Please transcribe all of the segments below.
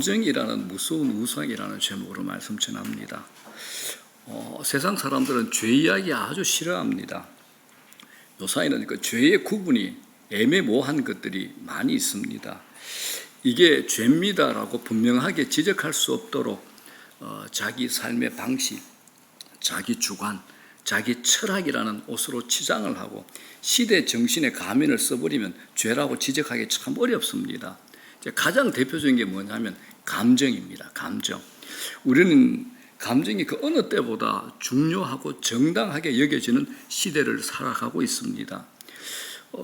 감정이라는 무서운 우상이라는 제목으로 말씀 전합니다. 세상 사람들은 죄 이야기 아주 싫어합니다. 요사이는 그 죄의 구분이 애매모호한 것들이 많이 있습니다. 이게 죄입니다라고 분명하게 지적할 수 없도록 자기 삶의 방식, 자기 주관, 자기 철학이라는 옷으로 치장을 하고 시대 정신의 가면을 써버리면 죄라고 지적하기 참 어렵습니다. 가장 대표적인 게 뭐냐면 감정입니다. 감정. 우리는 감정이 그 어느 때보다 중요하고 정당하게 여겨지는 시대를 살아가고 있습니다.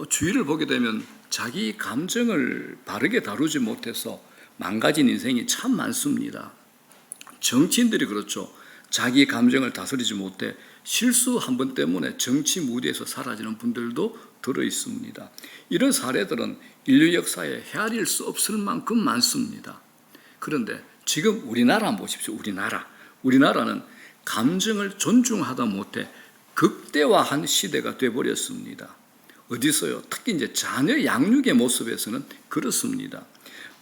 주위를 보게 되면 자기 감정을 바르게 다루지 못해서 망가진 인생이 참 많습니다. 정치인들이 그렇죠. 자기 감정을 다스리지 못해 실수 한 번 때문에 정치 무대에서 사라지는 분들도 들어 있습니다. 이런 사례들은 인류 역사에 헤아릴 수 없을 만큼 많습니다. 그런데 지금 우리나라 한번 보십시오. 우리나라는 감정을 존중하다 못해 극대화한 시대가 되어버렸습니다. 어디서요? 특히 이제 자녀 양육의 모습에서는 그렇습니다.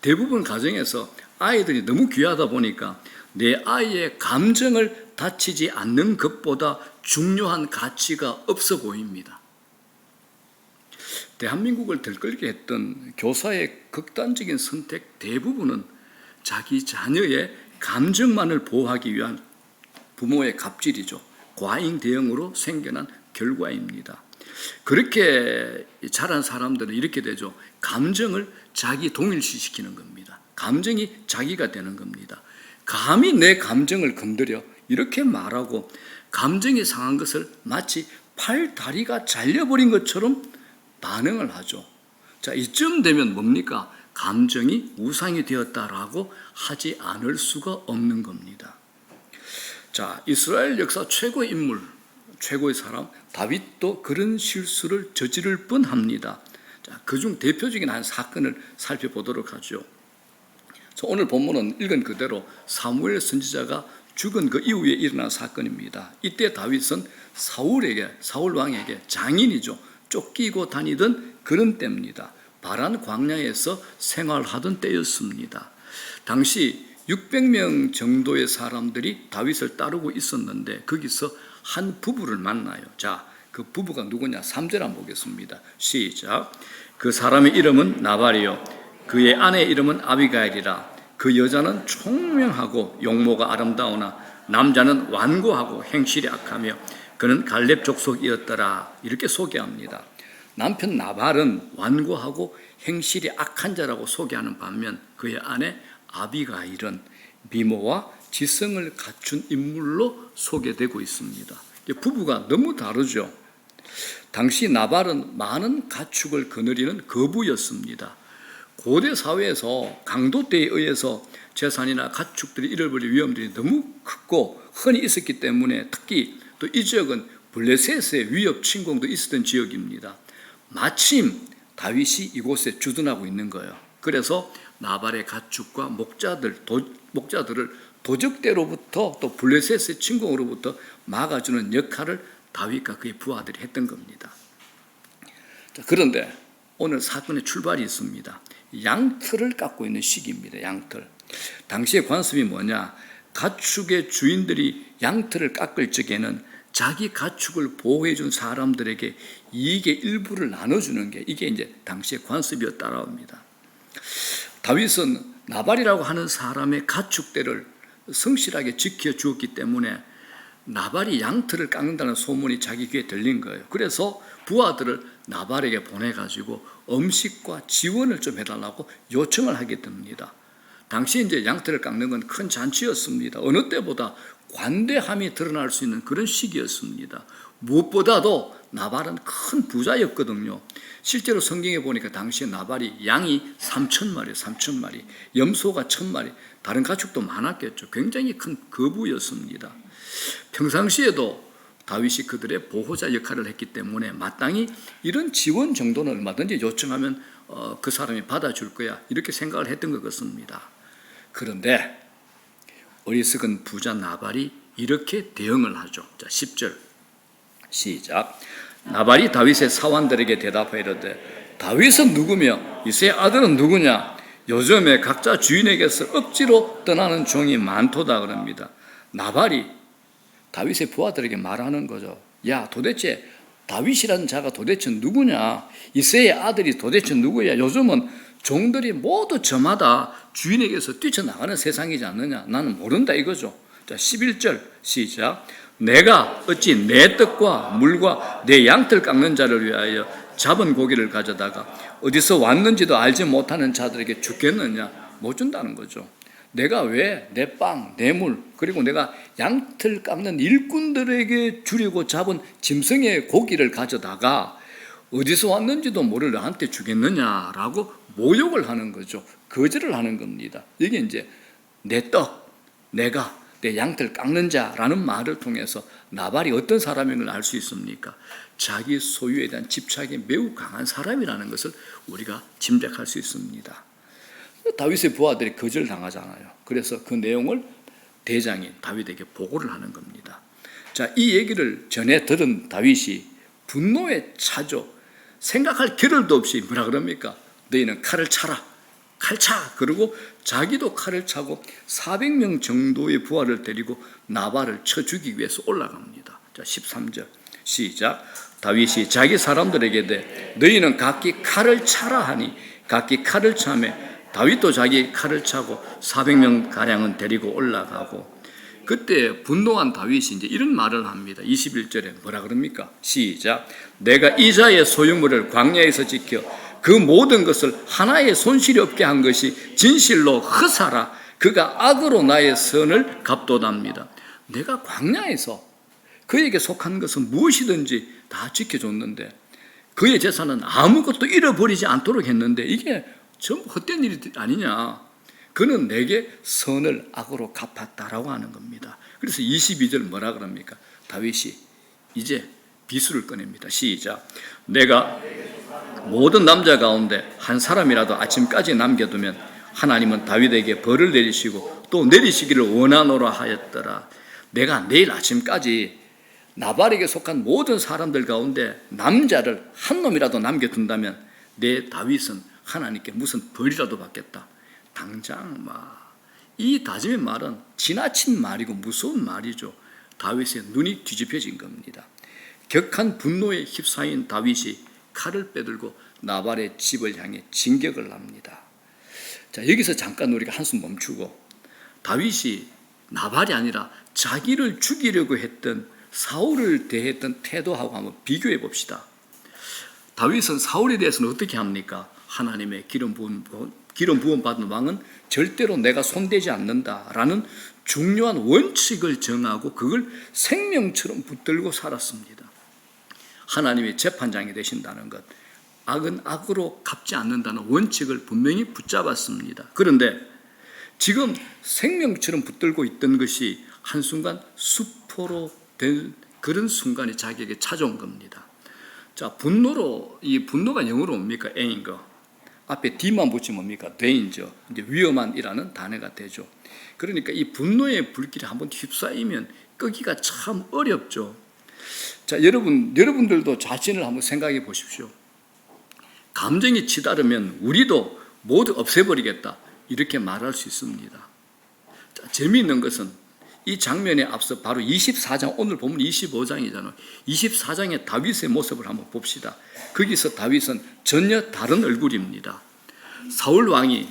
대부분 가정에서 아이들이 너무 귀하다 보니까 내 아이의 감정을 다치지 않는 것보다 중요한 가치가 없어 보입니다. 대한민국을 들끓게 했던 교사의 극단적인 선택 대부분은 자기 자녀의 감정만을 보호하기 위한 부모의 갑질이죠. 과잉 대응으로 생겨난 결과입니다. 그렇게 자란 사람들은 이렇게 되죠. 감정을 자기 동일시시키는 겁니다. 감정이 자기가 되는 겁니다. 감히 내 감정을 건드려 이렇게 말하고 감정이 상한 것을 마치 팔 다리가 잘려버린 것처럼 반응을 하죠. 자, 이쯤 되면 뭡니까? 감정이 우상이 되었다라고 하지 않을 수가 없는 겁니다. 자, 이스라엘 역사 최고의 인물, 최고의 사람 다윗도 그런 실수를 저지를 뻔합니다. 자, 그중 대표적인 한 사건을 살펴보도록 하죠. 오늘 본문은 읽은 그대로 사무엘 선지자가 죽은 그 이후에 일어난 사건입니다. 이때 다윗은 사울 왕에게 장인이죠. 쫓기고 다니던 그런 때입니다. 바란 광야에서 생활하던 때였습니다. 당시 600명 정도의 사람들이 다윗을 따르고 있었는데 거기서 한 부부를 만나요. 자, 그 부부가 누구냐? 3절 한번 보겠습니다. 시작. 그 사람의 이름은 나발이요 그의 아내의 이름은 아비가일이라. 그 여자는 총명하고 용모가 아름다우나 남자는 완고하고 행실이 악하며 그는 갈렙 족속이었더라. 이렇게 소개합니다. 남편 나발은 완고하고 행실이 악한 자라고 소개하는 반면 그의 아내 아비가일은 미모와 지성을 갖춘 인물로 소개되고 있습니다. 부부가 너무 다르죠. 당시 나발은 많은 가축을 거느리는 거부였습니다. 고대 사회에서 강도때에 의해서 재산이나 가축들이 잃어버릴 위험들이 너무 크고 흔히 있었기 때문에 특히 또 이 지역은 블레셋의 위협 침공도 있었던 지역입니다. 마침 다윗이 이곳에 주둔하고 있는 거예요. 그래서 나발의 가축과 목자들을 도적대로부터 또 블레셋의 침공으로부터 막아주는 역할을 다윗과 그의 부하들이 했던 겁니다. 자, 그런데 오늘 사건의 출발이 있습니다. 양털을 깎고 있는 시기입니다. 양털. 당시의 관습이 뭐냐? 가축의 주인들이 양털을 깎을 적에는 자기 가축을 보호해 준 사람들에게 이익의 일부를 나눠주는 게 이게 이제 당시의 관습이었다고 합니다. 다윗은 나발이라고 하는 사람의 가축들을 성실하게 지켜주었기 때문에 나발이 양털을 깎는다는 소문이 자기 귀에 들린 거예요. 그래서 부하들을 나발에게 보내가지고 음식과 지원을 좀 해달라고 요청을 하게 됩니다. 당시 이제 양털을 깎는 건 큰 잔치였습니다. 어느 때보다 관대함이 드러날 수 있는 그런 시기였습니다. 무엇보다도 나발은 큰 부자였거든요. 실제로 성경에 보니까 당시에 나발이 양이 3,000마리, 염소가 1,000마리, 다른 가축도 많았겠죠. 굉장히 큰 거부였습니다. 평상시에도 다윗이 그들의 보호자 역할을 했기 때문에 마땅히 이런 지원 정도는 얼마든지 요청하면 그 사람이 받아줄 거야 이렇게 생각을 했던 것 같습니다. 그런데 어리석은 부자 나발이 이렇게 대응을 하죠. 자, 10절 시작. 나발이 다윗의 사환들에게 대답하여 이르되 다윗은 누구며 이새의 아들은 누구냐? 요즘에 각자 주인에게서 억지로 떠나는 종이 많도다 그럽니다. 나발이 다윗의 부하들에게 말하는 거죠. 야, 도대체 다윗이라는 자가 도대체 누구냐? 이새의 아들이 도대체 누구야? 요즘은 종들이 모두 저마다 주인에게서 뛰쳐나가는 세상이지 않느냐? 나는 모른다 이거죠. 자, 11절 시작. 내가 어찌 내 떡과 물과 내 양털 깎는 자를 위하여 잡은 고기를 가져다가 어디서 왔는지도 알지 못하는 자들에게 주겠느냐? 못 준다는 거죠. 내가 왜 내 빵, 내 물, 그리고 내가 양털 깎는 일꾼들에게 주려고 잡은 짐승의 고기를 가져다가 어디서 왔는지도 모를 너한테 주겠느냐라고 모욕을 하는 거죠. 거절을 하는 겁니다. 이게 이제 내 떡, 내가 내 양털 깎는 자라는 말을 통해서 나발이 어떤 사람인 걸 알 수 있습니까? 자기 소유에 대한 집착이 매우 강한 사람이라는 것을 우리가 짐작할 수 있습니다. 다윗의 부하들이 거절당하잖아요. 그래서 그 내용을 대장인 다윗에게 보고를 하는 겁니다. 자, 이 얘기를 전해 들은 다윗이 분노에 차죠. 생각할 겨를도 없이 뭐라 그럽니까? 너희는 칼을 차라. 칼 차. 그리고 자기도 칼을 차고 400명 정도의 부하를 데리고 나발을 쳐 죽이기 위해서 올라갑니다. 자, 13절 시작. 다윗이 자기 사람들에게 너희는 각기 칼을 차라 하니 각기 칼을 차매 다윗도 자기 칼을 차고 400명 가량은 데리고 올라가고, 그때 분노한 다윗이 이제 이런 말을 합니다. 21절에 뭐라 그럽니까? 시작. 내가 이자의 소유물을 광야에서 지켜 그 모든 것을 하나의 손실이 없게 한 것이 진실로 허사라. 그가 악으로 나의 선을 갚도답니다. 내가 광야에서 그에게 속한 것은 무엇이든지 다 지켜줬는데 그의 재산은 아무것도 잃어버리지 않도록 했는데 이게 전부 헛된 일이 아니냐. 그는 내게 선을 악으로 갚았다라고 하는 겁니다. 그래서 22절 뭐라 그럽니까? 다윗이 이제 비수를 꺼냅니다. 시작. 내가 모든 남자 가운데 한 사람이라도 아침까지 남겨두면 하나님은 다윗에게 벌을 내리시고 또 내리시기를 원하노라 하였더라. 내가 내일 아침까지 나발에게 속한 모든 사람들 가운데 남자를 한 놈이라도 남겨둔다면 내 다윗은 하나님께 무슨 벌이라도 받겠다. 당장 이 다짐의 말은 지나친 말이고 무서운 말이죠. 다윗의 눈이 뒤집혀진 겁니다. 격한 분노에 휩싸인 다윗이 칼을 빼들고 나발의 집을 향해 진격을 합니다. 자, 여기서 잠깐 우리가 한숨 멈추고 다윗이 나발이 아니라 자기를 죽이려고 했던 사울을 대했던 태도하고 한번 비교해 봅시다. 다윗은 사울에 대해서는 어떻게 합니까? 하나님의 기름 부음 받은 왕은 절대로 내가 손대지 않는다라는 중요한 원칙을 정하고 그걸 생명처럼 붙들고 살았습니다. 하나님의 재판장이 되신다는 것, 악은 악으로 갚지 않는다는 원칙을 분명히 붙잡았습니다. 그런데 지금 생명처럼 붙들고 있던 것이 한순간 수포로 된 그런 순간이 자기에게 찾아온 겁니다. 자, 이 분노가 영어로 뭡니까? anger. 앞에 D만 붙이면 뭡니까? danger. 이제 위험한이라는 단어가 되죠. 그러니까 이 분노의 불길에 한번 휩싸이면 끄기가 참 어렵죠. 자, 여러분들도 자신을 한번 생각해 보십시오. 감정이 치달으면 우리도 모두 없애버리겠다. 이렇게 말할 수 있습니다. 자, 재미있는 것은 이 장면에 앞서 바로 24장, 오늘 보면 25장이잖아요. 24장의 다윗의 모습을 한번 봅시다. 거기서 다윗은 전혀 다른 얼굴입니다. 사울 왕이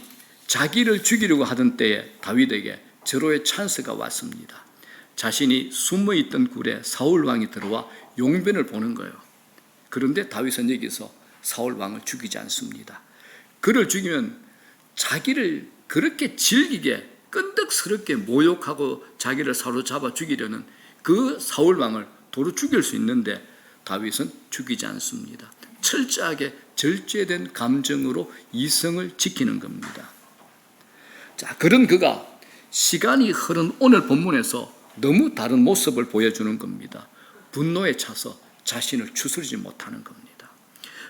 자기를 죽이려고 하던 때에 다윗에게 절호의 찬스가 왔습니다. 자신이 숨어있던 굴에 사울 왕이 들어와 용변을 보는 거예요. 그런데 다윗은 여기서 사울 왕을 죽이지 않습니다. 그를 죽이면 자기를 그렇게 질기게 끈덕스럽게 모욕하고 자기를 사로잡아 죽이려는 그 사울 왕을 도로 죽일 수 있는데 다윗은 죽이지 않습니다. 철저하게 절제된 감정으로 이성을 지키는 겁니다. 자, 그런 그가 시간이 흐른 오늘 본문에서 너무 다른 모습을 보여주는 겁니다. 분노에 차서 자신을 추스르지 못하는 겁니다.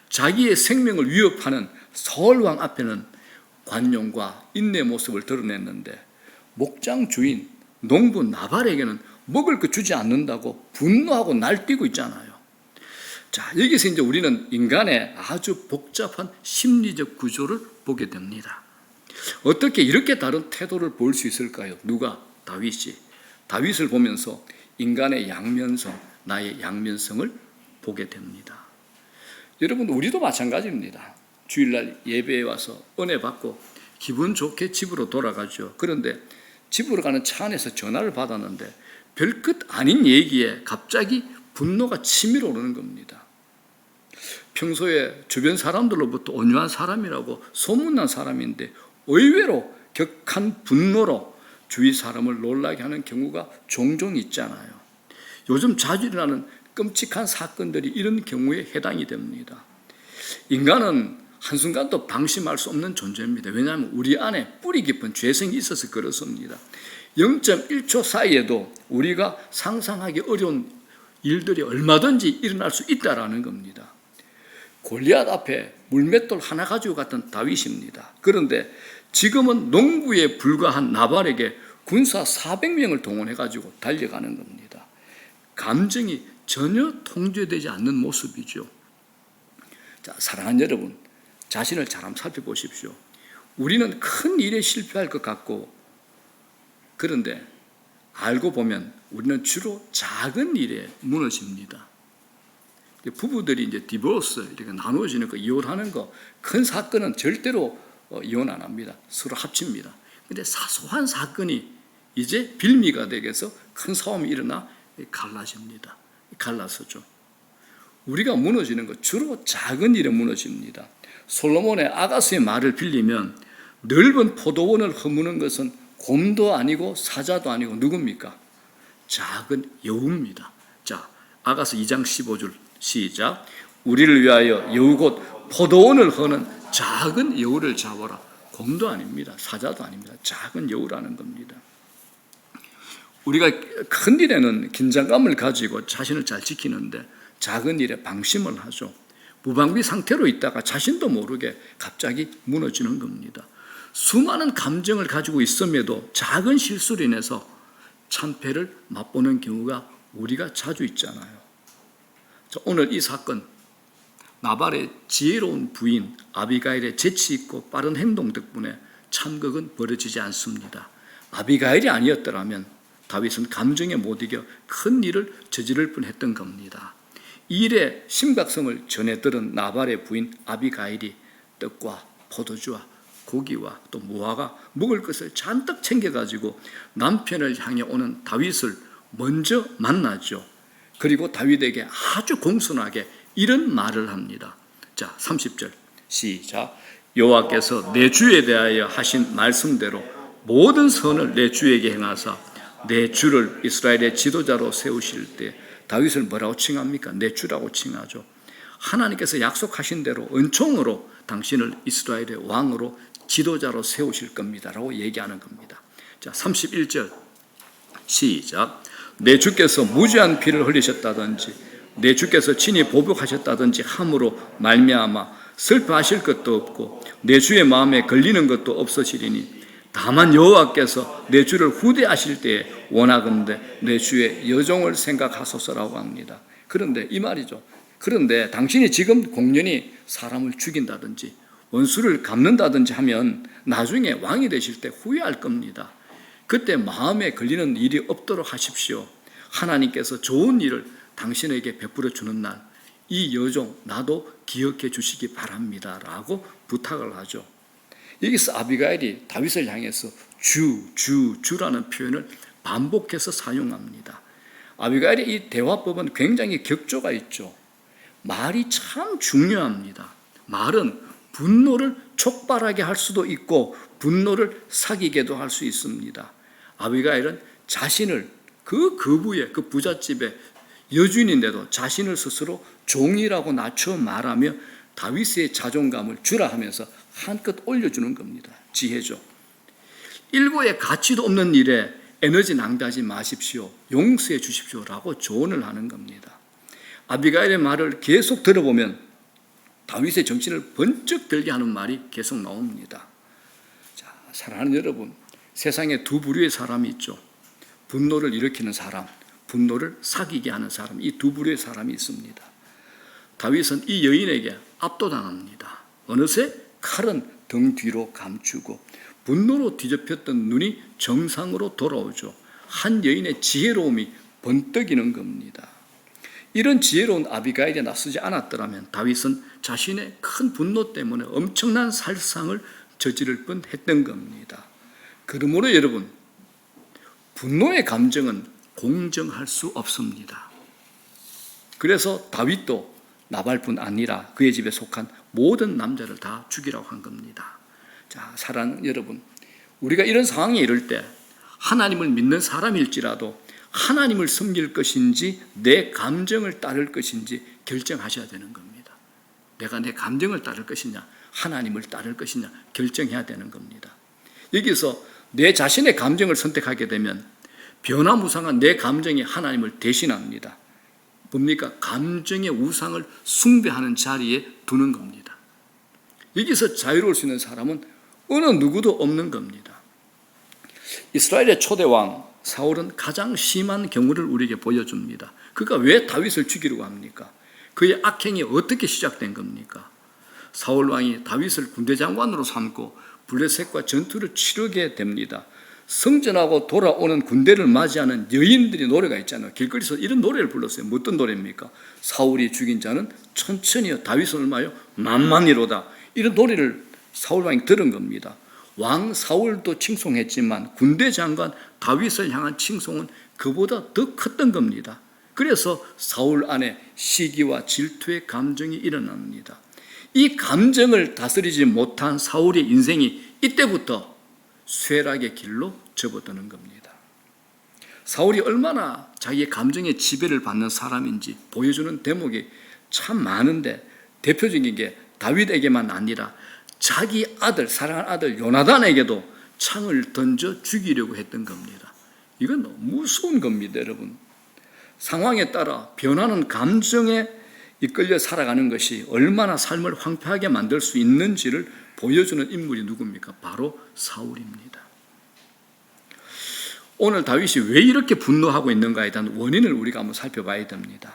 자기의 생명을 위협하는 사울 왕 앞에는 관용과 인내 모습을 드러냈는데 목장 주인 농부 나발에게는 먹을 거 주지 않는다고 분노하고 날뛰고 있잖아요. 자, 여기서 이제 우리는 인간의 아주 복잡한 심리적 구조를 보게 됩니다. 어떻게 이렇게 다른 태도를 보일 수 있을까요? 누가? 다윗이. 다윗을 보면서 인간의 양면성, 나의 양면성을 보게 됩니다. 여러분, 우리도 마찬가지입니다. 주일날 예배에 와서 은혜 받고 기분 좋게 집으로 돌아가죠. 그런데 집으로 가는 차 안에서 전화를 받았는데 별것 아닌 얘기에 갑자기 분노가 치밀어 오르는 겁니다. 평소에 주변 사람들로부터 온유한 사람이라고 소문난 사람인데 의외로 격한 분노로 주위 사람을 놀라게 하는 경우가 종종 있잖아요. 요즘 자주 일어나는 끔찍한 사건들이 이런 경우에 해당이 됩니다. 인간은 한순간도 방심할 수 없는 존재입니다. 왜냐하면 우리 안에 뿌리 깊은 죄성이 있어서 그렇습니다. 0.1초 사이에도 우리가 상상하기 어려운 일들이 얼마든지 일어날 수 있다라는 겁니다. 골리앗 앞에 물맷돌 하나 가지고 갔던 다윗입니다. 그런데 지금은 농부에 불과한 나발에게 군사 400명을 동원해가지고 달려가는 겁니다. 감정이 전혀 통제되지 않는 모습이죠. 자, 사랑하는 여러분, 자신을 잘 한번 살펴보십시오. 우리는 큰 일에 실패할 것 같고, 그런데 알고 보면 우리는 주로 작은 일에 무너집니다. 부부들이 이제 디보스, 이렇게 나누어지는 거, 이혼하는 거, 큰 사건은 절대로 이혼 안 합니다. 서로 합칩니다. 근데 사소한 사건이 이제 빌미가 되게서 큰 싸움이 일어나 갈라집니다. 갈라서죠. 우리가 무너지는 것 주로 작은 일에 무너집니다. 솔로몬의 아가스의 말을 빌리면 넓은 포도원을 허무는 것은 곰도 아니고 사자도 아니고 누굽니까? 작은 여우입니다. 자, 아가스 2장 15절 시작. 우리를 위하여 여우 곧 포도원을 허는 작은 여우를 잡아라. 곰도 아닙니다. 사자도 아닙니다. 작은 여우라는 겁니다. 우리가 큰 일에는 긴장감을 가지고 자신을 잘 지키는데 작은 일에 방심을 하죠. 무방비 상태로 있다가 자신도 모르게 갑자기 무너지는 겁니다. 수많은 감정을 가지고 있음에도 작은 실수로 인해서 참패를 맛보는 경우가 우리가 자주 있잖아요. 자, 오늘 이 사건, 나발의 지혜로운 부인 아비가일의 재치 있고 빠른 행동 덕분에 참극은 벌어지지 않습니다. 아비가일이 아니었더라면 다윗은 감정에 못 이겨 큰 일을 저지를 뻔했던 겁니다. 이 일의 심각성을 전해 들은 나발의 부인 아비가일이 떡과 포도주와 고기와 또 무화과 먹을 것을 잔뜩 챙겨가지고 남편을 향해 오는 다윗을 먼저 만나죠. 그리고 다윗에게 아주 공손하게 이런 말을 합니다. 자, 30절 시작. 여호와께서 내 주에 대하여 하신 말씀대로 모든 선을 내 주에게 행하사 내 주를 이스라엘의 지도자로 세우실 때, 다윗을 뭐라고 칭합니까? 내 주라고 칭하죠. 하나님께서 약속하신 대로 은총으로 당신을 이스라엘의 왕으로 지도자로 세우실 겁니다라고 얘기하는 겁니다. 자, 31절 시작. 내 주께서 무죄한 피를 흘리셨다든지 내 주께서 친히 보복하셨다든지 함으로 말미암아 슬퍼하실 것도 없고 내 주의 마음에 걸리는 것도 없어지리니 다만 여호와께서 내 주를 후대하실 때에 원하건대 내 주의 여종을 생각하소서라고 합니다. 그런데 이 말이죠. 그런데 당신이 지금 공연히 사람을 죽인다든지 원수를 갚는다든지 하면 나중에 왕이 되실 때 후회할 겁니다. 그때 마음에 걸리는 일이 없도록 하십시오. 하나님께서 좋은 일을 당신에게 베풀어 주는 날, 이 여종 나도 기억해 주시기 바랍니다 라고 부탁을 하죠. 여기서 아비가일이 다윗을 향해서 주라는 표현을 반복해서 사용합니다. 아비가일의 이 대화법은 굉장히 격조가 있죠. 말이 참 중요합니다. 말은 분노를 촉발하게 할 수도 있고 분노를 사귀게도 할 수 있습니다. 아비가일은 자신을 그 거부의 그 부잣집의 여주인인데도 자신을 스스로 종이라고 낮춰 말하며 다윗의 자존감을 주라 하면서 한껏 올려주는 겁니다. 지혜죠. 일고의 가치도 없는 일에 에너지 낭비하지 마십시오. 용서해 주십시오라고 조언을 하는 겁니다. 아비가일의 말을 계속 들어보면 다윗의 정신을 번쩍 들게 하는 말이 계속 나옵니다. 자, 사랑하는 여러분, 세상에 두 부류의 사람이 있죠. 분노를 일으키는 사람, 분노를 사귀게 하는 사람, 이 두 부류의 사람이 있습니다. 다윗은 이 여인에게 압도당합니다. 어느새 칼은 등 뒤로 감추고 분노로 뒤집혔던 눈이 정상으로 돌아오죠. 한 여인의 지혜로움이 번뜩이는 겁니다. 이런 지혜로운 아비가일에 나서지 않았더라면 다윗은 자신의 큰 분노 때문에 엄청난 살상을 저지를 뻔했던 겁니다. 그러므로 여러분, 분노의 감정은 공정할 수 없습니다. 그래서 다윗도 나발뿐 아니라 그의 집에 속한 모든 남자를 다 죽이라고 한 겁니다. 자, 사랑하는 여러분, 우리가 이런 상황에 이를 때 하나님을 믿는 사람일지라도 하나님을 섬길 것인지 내 감정을 따를 것인지 결정하셔야 되는 겁니다. 내가 내 감정을 따를 것이냐 하나님을 따를 것이냐 결정해야 되는 겁니다. 여기서 내 자신의 감정을 선택하게 되면 변화무쌍한 내 감정이 하나님을 대신합니다. 뭡니까? 감정의 우상을 숭배하는 자리에 두는 겁니다. 여기서 자유로울 수 있는 사람은 어느 누구도 없는 겁니다. 이스라엘의 초대왕 사울은 가장 심한 경우를 우리에게 보여줍니다. 그가 왜 다윗을 죽이려고 합니까? 그의 악행이 어떻게 시작된 겁니까? 사울 왕이 다윗을 군대 장관으로 삼고 블레셋과 전투를 치르게 됩니다. 성전하고 돌아오는 군대를 맞이하는 여인들의 노래가 있잖아요. 길거리에서 이런 노래를 불렀어요. 어떤 노래입니까? 사울이 죽인 자는 천천히요 다윗은 얼마요? 만만이로다. 이런 노래를 사울 왕이 들은 겁니다. 왕 사울도 칭송했지만 군대 장관 다윗을 향한 칭송은 그보다 더 컸던 겁니다. 그래서 사울 안에 시기와 질투의 감정이 일어납니다. 이 감정을 다스리지 못한 사울의 인생이 이때부터 쇠락의 길로 접어드는 겁니다. 사울이 얼마나 자기의 감정의 지배를 받는 사람인지 보여주는 대목이 참 많은데 대표적인 게 다윗에게만 아니라 자기 아들, 사랑하는 아들 요나단에게도 창을 던져 죽이려고 했던 겁니다. 이건 너무 무서운 겁니다, 여러분. 상황에 따라 변하는 감정에 이끌려 살아가는 것이 얼마나 삶을 황폐하게 만들 수 있는지를 보여주는 인물이 누굽니까? 바로 사울입니다. 오늘 다윗이 왜 이렇게 분노하고 있는가에 대한 원인을 우리가 한번 살펴봐야 됩니다.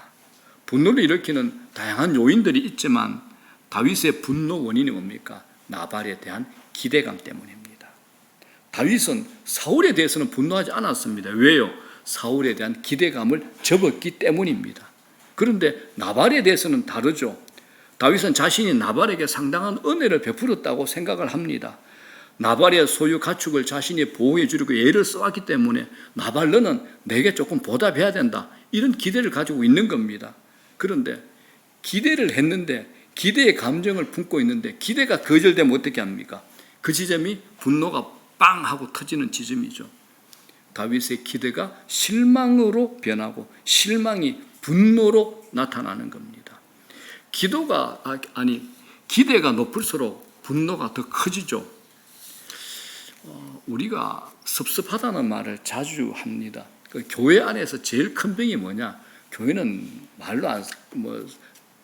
분노를 일으키는 다양한 요인들이 있지만 다윗의 분노 원인이 뭡니까? 나발에 대한 기대감 때문입니다. 다윗은 사울에 대해서는 분노하지 않았습니다. 왜요? 사울에 대한 기대감을 접었기 때문입니다. 그런데 나발에 대해서는 다르죠. 다윗은 자신이 나발에게 상당한 은혜를 베풀었다고 생각을 합니다. 나발의 소유 가축을 자신이 보호해 주려고 애를 써왔기 때문에 나발 너는 내게 조금 보답해야 된다. 이런 기대를 가지고 있는 겁니다. 그런데 기대를 했는데 기대의 감정을 품고 있는데 기대가 거절되면 어떻게 합니까? 그 지점이 분노가 빵 하고 터지는 지점이죠. 다윗의 기대가 실망으로 변하고 실망이 분노로 나타나는 겁니다. 기대가 높을수록 분노가 더 커지죠. 우리가 섭섭하다는 말을 자주 합니다. 그 교회 안에서 제일 큰 병이 뭐냐? 교회는 말로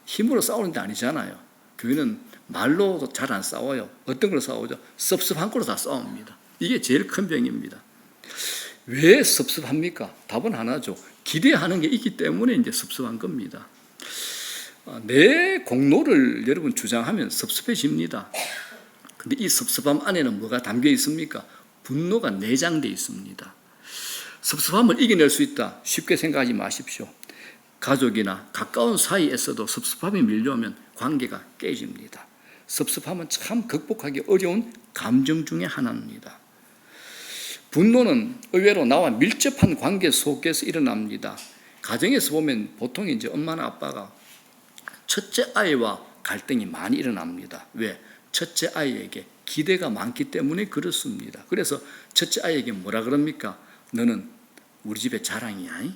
힘으로 싸우는 데 아니잖아요. 교회는 말로 잘 안 싸워요. 어떤 걸로 싸우죠? 섭섭한 걸로 다 싸웁니다. 이게 제일 큰 병입니다. 왜 섭섭합니까? 답은 하나죠. 기대하는 게 있기 때문에 이제 섭섭한 겁니다. 내 공로를 여러분 주장하면 섭섭해집니다. 근데 이 섭섭함 안에는 뭐가 담겨 있습니까? 분노가 내장되어 있습니다. 섭섭함을 이겨낼 수 있다. 쉽게 생각하지 마십시오. 가족이나 가까운 사이에서도 섭섭함이 밀려오면 관계가 깨집니다. 섭섭함은 참 극복하기 어려운 감정 중에 하나입니다. 분노는 의외로 나와 밀접한 관계 속에서 일어납니다. 가정에서 보면 보통 이제 엄마나 아빠가 첫째 아이와 갈등이 많이 일어납니다. 왜? 첫째 아이에게 기대가 많기 때문에 그렇습니다. 그래서 첫째 아이에게 뭐라 그럽니까? 너는 우리 집의 자랑이야.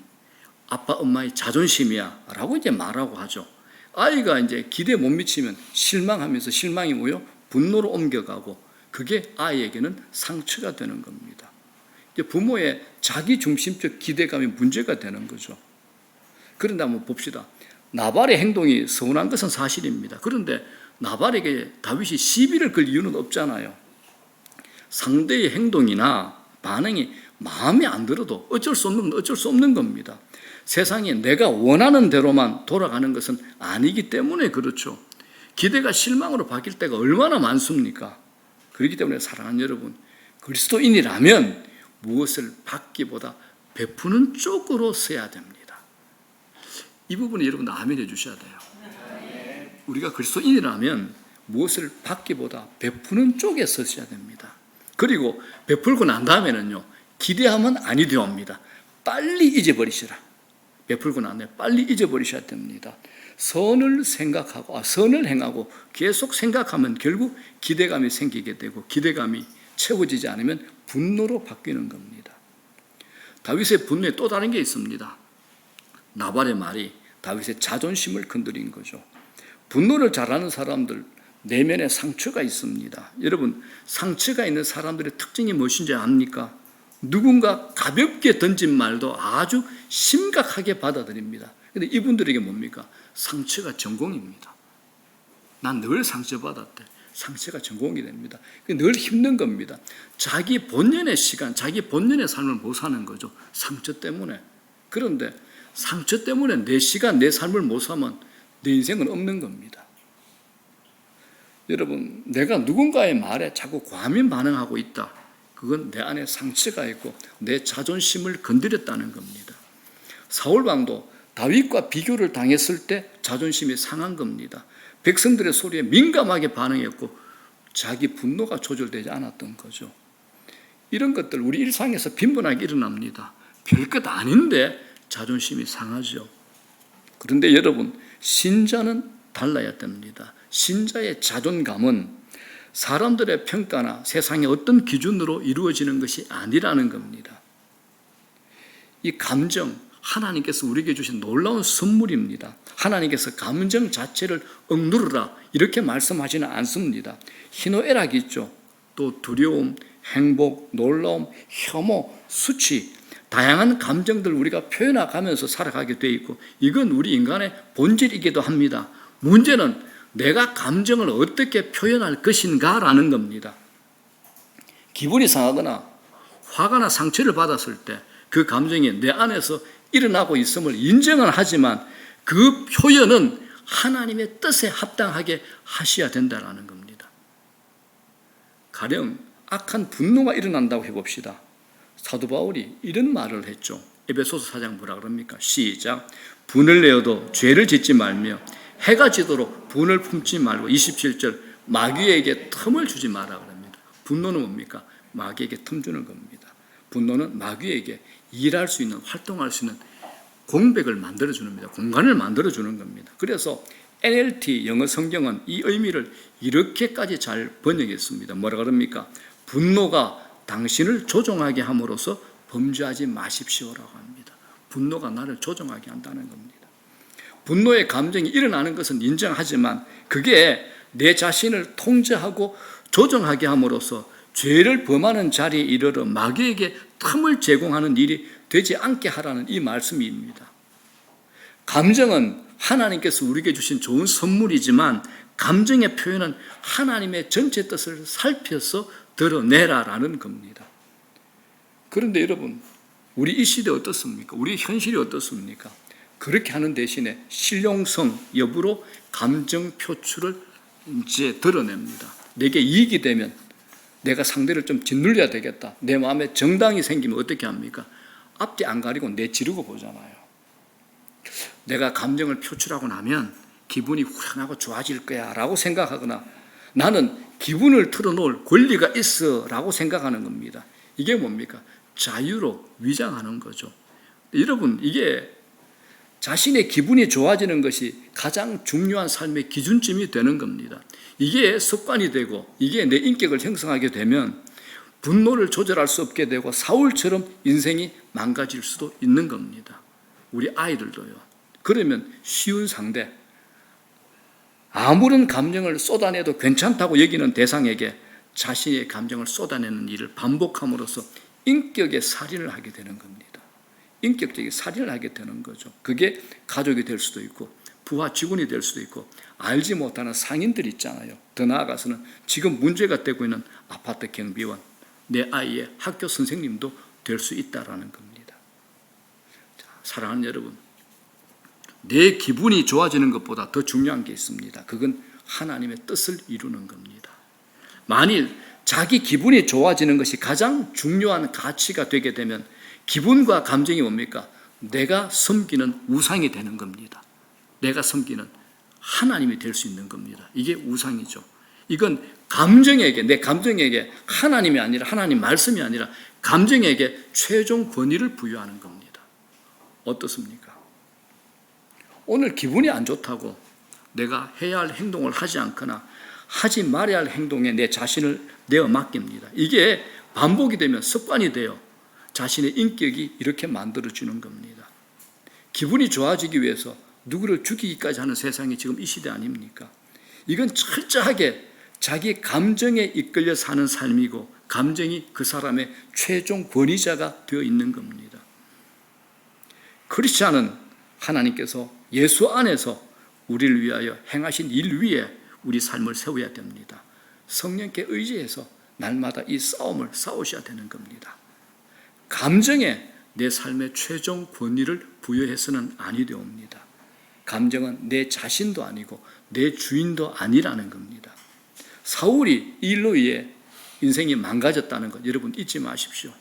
아빠 엄마의 자존심이야 라고 이제 말하고 하죠. 아이가 이제 기대에 못 미치면 실망하면서 실망이 뭐요? 분노로 옮겨가고 그게 아이에게는 상처가 되는 겁니다. 부모의 자기중심적 기대감이 문제가 되는 거죠. 그런데 한번 봅시다. 나발의 행동이 서운한 것은 사실입니다. 그런데 나발에게 다윗이 시비를 걸 이유는 없잖아요. 상대의 행동이나 반응이 마음에 안 들어도 어쩔 수 없는 겁니다. 세상에 내가 원하는 대로만 돌아가는 것은 아니기 때문에 그렇죠. 기대가 실망으로 바뀔 때가 얼마나 많습니까? 그렇기 때문에 사랑하는 여러분, 그리스도인이라면 무엇을 받기보다 베푸는 쪽으로 서야 됩니다. 이 부분에 여러분 아멘 해주셔야 돼요. 우리가 그리스도인이라면 무엇을 받기보다 베푸는 쪽에 서셔야 됩니다. 그리고 베풀고 난 다음에는요, 기대하면 아니 되옵니다. 빨리 잊어버리시라. 베풀고 난 다음에 빨리 잊어버리셔야 됩니다. 선을 생각하고, 선을 행하고 계속 생각하면 결국 기대감이 생기게 되고, 기대감이 채워지지 않으면 분노로 바뀌는 겁니다. 다윗의 분노에 또 다른 게 있습니다. 나발의 말이 다윗의 자존심을 건드린 거죠. 분노를 잘하는 사람들 내면에 상처가 있습니다. 여러분, 상처가 있는 사람들의 특징이 무엇인지 압니까? 누군가 가볍게 던진 말도 아주 심각하게 받아들입니다. 그런데 이분들에게 뭡니까? 상처가 전공입니다. 난 늘 상처받았대. 상처가 전공이 됩니다. 늘 힘든 겁니다. 자기 본연의 시간, 자기 본연의 삶을 못 사는 거죠. 상처 때문에. 그런데 상처 때문에 내 시간, 내 삶을 못 사면 내 인생은 없는 겁니다. 여러분, 내가 누군가의 말에 자꾸 과민 반응하고 있다. 그건 내 안에 상처가 있고 내 자존심을 건드렸다는 겁니다. 사울왕도 다윗과 비교를 당했을 때 자존심이 상한 겁니다. 백성들의 소리에 민감하게 반응했고 자기 분노가 조절되지 않았던 거죠. 이런 것들 우리 일상에서 빈번하게 일어납니다. 별것 아닌데 자존심이 상하죠. 그런데 여러분, 신자는 달라야 됩니다. 신자의 자존감은 사람들의 평가나 세상의 어떤 기준으로 이루어지는 것이 아니라는 겁니다. 이 감정, 하나님께서 우리에게 주신 놀라운 선물입니다. 하나님께서 감정 자체를 억누르라 이렇게 말씀하지는 않습니다. 희노애락이 있죠. 또 두려움, 행복, 놀라움, 혐오, 수치, 다양한 감정들 우리가 표현해가면서 살아가게 돼 있고 이건 우리 인간의 본질이기도 합니다. 문제는 내가 감정을 어떻게 표현할 것인가라는 겁니다. 기분이 상하거나 화가 나 상처를 받았을 때 그 감정이 내 안에서 일어나고 있음을 인정은 하지만 그 표현은 하나님의 뜻에 합당하게 하셔야 된다는 겁니다. 가령 악한 분노가 일어난다고 해봅시다. 사도 바울이 이런 말을 했죠. 에베소서 4장 뭐라 그럽니까? 시작. 분을 내어도 죄를 짓지 말며 해가 지도록 분을 품지 말고 27절 마귀에게 틈을 주지 마라 그럽니다. 분노는 뭡니까? 마귀에게 틈 주는 겁니다. 분노는 마귀에게 일할 수 있는, 활동할 수 있는 공백을 만들어주는 겁니다. 공간을 만들어주는 겁니다. 그래서 NLT 영어 성경은 이 의미를 이렇게까지 잘 번역했습니다. 뭐라 그럽니까? 분노가 당신을 조종하게 함으로써 범죄하지 마십시오라고 합니다. 분노가 나를 조종하게 한다는 겁니다. 분노의 감정이 일어나는 것은 인정하지만 그게 내 자신을 통제하고 조정하게 함으로써 죄를 범하는 자리에 이르러 마귀에게 틈을 제공하는 일이 되지 않게 하라는 이 말씀입니다. 감정은 하나님께서 우리에게 주신 좋은 선물이지만 감정의 표현은 하나님의 전체 뜻을 살펴서 드러내라라는 겁니다. 그런데 여러분, 우리 이 시대 어떻습니까? 우리 현실이 어떻습니까? 그렇게 하는 대신에 실용성 여부로 감정 표출을 이제 드러냅니다. 내게 이익이 되면 내가 상대를 좀 짓눌려야 되겠다. 내 마음에 정당이 생기면 어떻게 합니까? 앞뒤 안 가리고 내지르고 보잖아요. 내가 감정을 표출하고 나면 기분이 후련하고 좋아질 거야 라고 생각하거나 나는 기분을 털어놓을 권리가 있어 라고 생각하는 겁니다. 이게 뭡니까? 자유로 위장하는 거죠. 여러분, 이게 자신의 기분이 좋아지는 것이 가장 중요한 삶의 기준점이 되는 겁니다. 이게 습관이 되고 이게 내 인격을 형성하게 되면 분노를 조절할 수 없게 되고 사울처럼 인생이 망가질 수도 있는 겁니다. 우리 아이들도요. 그러면 쉬운 상대, 아무런 감정을 쏟아내도 괜찮다고 여기는 대상에게 자신의 감정을 쏟아내는 일을 반복함으로써 인격의 살인을 하게 되는 겁니다. 인격적인 살인을 하게 되는 거죠. 그게 가족이 될 수도 있고 부하 직원이 될 수도 있고 알지 못하는 상인들 있잖아요. 더 나아가서는 지금 문제가 되고 있는 아파트 경비원, 내 아이의 학교 선생님도 될 수 있다는 겁니다. 자, 사랑하는 여러분, 내 기분이 좋아지는 것보다 더 중요한 게 있습니다. 그건 하나님의 뜻을 이루는 겁니다. 만일 자기 기분이 좋아지는 것이 가장 중요한 가치가 되게 되면 기분과 감정이 뭡니까? 내가 섬기는 우상이 되는 겁니다. 내가 섬기는 하나님이 될 수 있는 겁니다. 이게 우상이죠. 이건 감정에게, 내 감정에게 하나님이 아니라, 하나님 말씀이 아니라 감정에게 최종 권위를 부여하는 겁니다. 어떻습니까? 오늘 기분이 안 좋다고 내가 해야 할 행동을 하지 않거나 하지 말아야 할 행동에 내 자신을 내어 맡깁니다. 이게 반복이 되면 습관이 돼요. 자신의 인격이 이렇게 만들어지는 겁니다. 기분이 좋아지기 위해서 누구를 죽이기까지 하는 세상이 지금 이 시대 아닙니까? 이건 철저하게 자기 감정에 이끌려 사는 삶이고 감정이 그 사람의 최종 권위자가 되어 있는 겁니다. 크리스찬은 하나님께서 예수 안에서 우리를 위하여 행하신 일 위에 우리 삶을 세워야 됩니다. 성령께 의지해서 날마다 이 싸움을 싸우셔야 되는 겁니다. 감정에 내 삶의 최종 권위를 부여해서는 아니 되옵니다. 감정은 내 자신도 아니고 내 주인도 아니라는 겁니다. 사울이 이 일로 인해 인생이 망가졌다는 것 여러분 잊지 마십시오.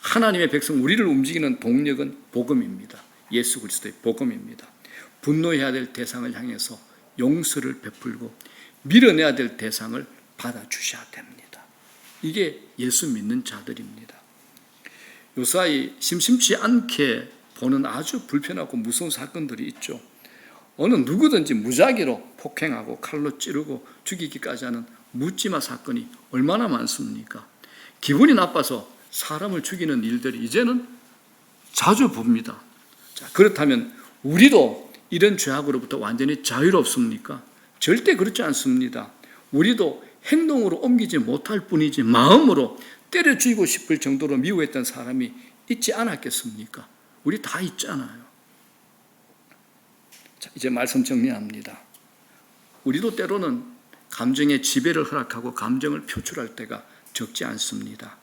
하나님의 백성 우리를 움직이는 동력은 복음입니다. 예수 그리스도의 복음입니다. 분노해야 될 대상을 향해서 용서를 베풀고 밀어내야 될 대상을 받아주셔야 됩니다. 이게 예수 믿는 자들입니다. 요사이 심심치 않게 보는 아주 불편하고 무서운 사건들이 있죠. 어느 누구든지 무작위로 폭행하고 칼로 찌르고 죽이기까지 하는 묻지마 사건이 얼마나 많습니까? 기분이 나빠서 사람을 죽이는 일들이 이제는 자주 봅니다. 자, 그렇다면 우리도 이런 죄악으로부터 완전히 자유롭습니까? 절대 그렇지 않습니다. 우리도 행동으로 옮기지 못할 뿐이지 마음으로 때려 죽이고 싶을 정도로 미워했던 사람이 있지 않았겠습니까? 우리 다 있잖아요. 자, 이제 말씀 정리합니다. 우리도 때로는 감정의 지배를 허락하고 감정을 표출할 때가 적지 않습니다.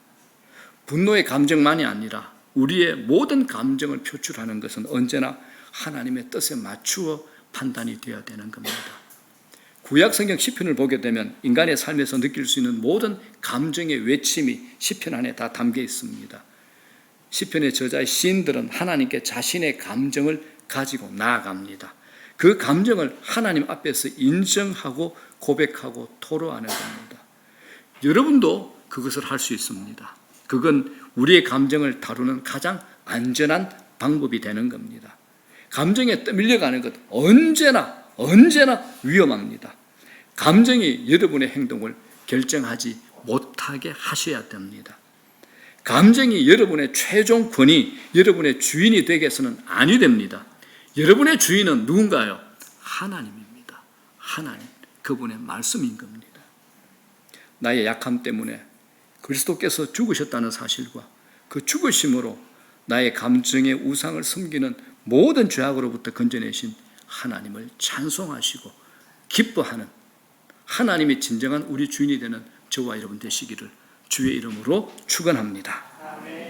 분노의 감정만이 아니라 우리의 모든 감정을 표출하는 것은 언제나 하나님의 뜻에 맞추어 판단이 되어야 되는 겁니다. 구약 성경 시편을 보게 되면 인간의 삶에서 느낄 수 있는 모든 감정의 외침이 시편 안에 다 담겨 있습니다. 시편의 저자의 시인들은 하나님께 자신의 감정을 가지고 나아갑니다. 그 감정을 하나님 앞에서 인정하고 고백하고 토로하는 겁니다. 여러분도 그것을 할 수 있습니다. 그건 우리의 감정을 다루는 가장 안전한 방법이 되는 겁니다. 감정에 떠밀려가는 것 언제나 위험합니다. 감정이 여러분의 행동을 결정하지 못하게 하셔야 됩니다. 감정이 여러분의 최종 권위, 여러분의 주인이 되게 해서는 아니 됩니다. 여러분의 주인은 누군가요? 하나님입니다. 하나님, 그분의 말씀인 겁니다. 나의 약함 때문에 그리스도께서 죽으셨다는 사실과 그 죽으심으로 나의 감정의 우상을 섬기는 모든 죄악으로부터 건져내신 하나님을 찬송하시고 기뻐하는 하나님이 진정한 우리 주인이 되는 저와 여러분 되시기를 주의 이름으로 축원합니다.